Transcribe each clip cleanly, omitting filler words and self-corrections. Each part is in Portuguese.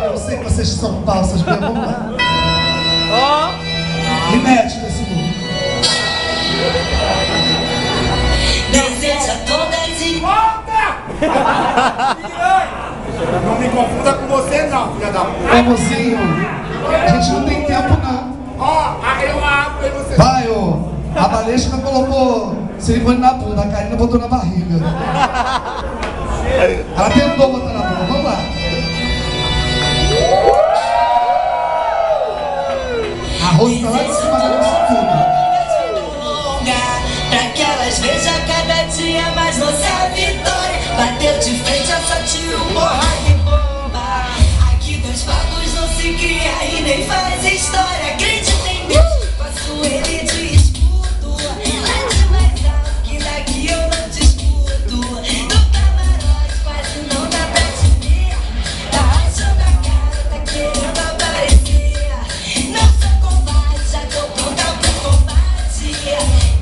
Eu sei que vocês são falsas, mas vamos lá. Ó. Me mete nesse mundo. Deseja todas e Volta! Não me confunda com você não, filha da puta. Vamoszinho, a gente não tem tempo não. Ó, eu abro e você... Vai, ô. A Valesca colocou silicone na bunda, a Karina botou na barriga. Ela tentou botar na bunda, vamos lá. A Rose tá lá de cima da tudo. pra que elas vejam cada dia mais nossa vitória. Bateu de frente, é só tiro, porra de bomba. Aqui dois papos não se cria e nem faz história. Acredita em Deus, faço ele de escudo. Lá de mais alto que daqui eu não discuto. No camarote quase não dá pra te ver. Tá achando a cara, tá querendo aparecer. Não sou covarde, já tô pronta pro combate.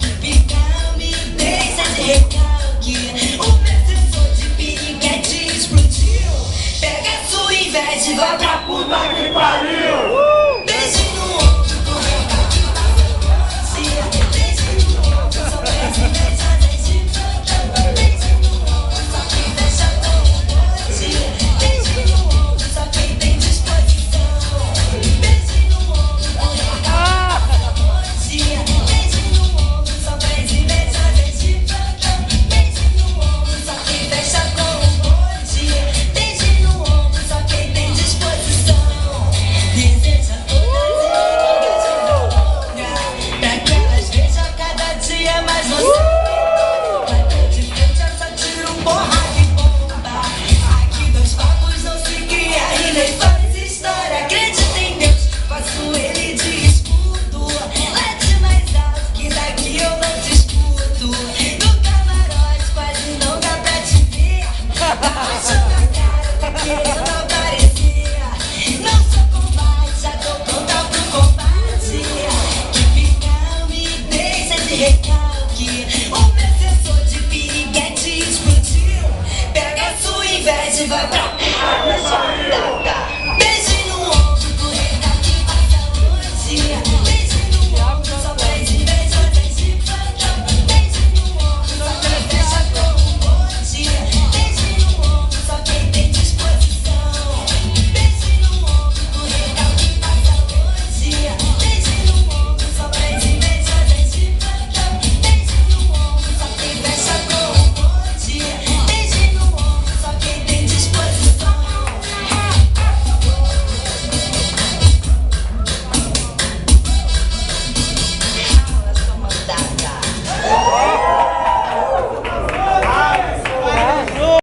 Que pica-me, deixa de recalque. O meu sensor de piriguete explodiu. Pega a sua inveja e vai pra puta que pariu.